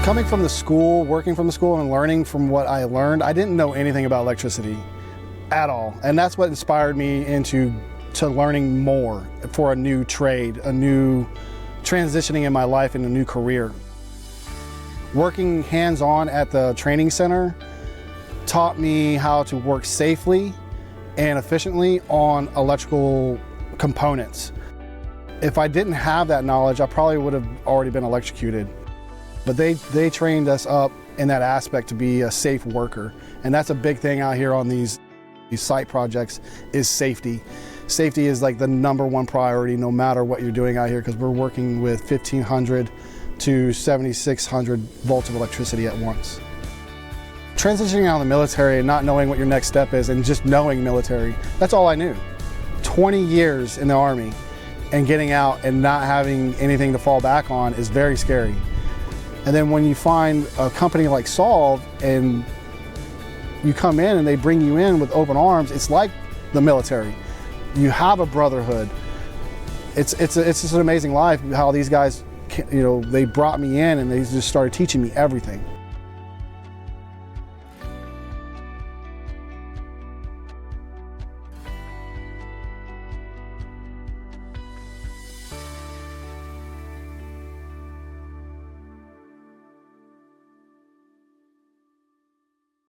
Coming from the school, working from the school, and learning from what I learned, I didn't know anything about electricity at all. And that's what inspired me into learning more for a new trade, a new transitioning in my life and a new career. Working hands-on at the training center taught me how to work safely and efficiently on electrical components. If I didn't have that knowledge, I probably would have already been electrocuted. But they trained us up in that aspect to be a safe worker. And that's a big thing out here on these site projects is safety. Safety is like the #1 priority no matter what you're doing out here, because we're working with 1,500 to 7,600 volts of electricity at once. Transitioning out of the military and not knowing what your next step is and just knowing military, that's all I knew. 20 years in the Army and getting out and not having anything to fall back on is very scary. And then when you find a company like Solve and you come in and they bring you in with open arms, it's like the military. You have a brotherhood. It's just an amazing life how these guys, they brought me in and they just started teaching me everything.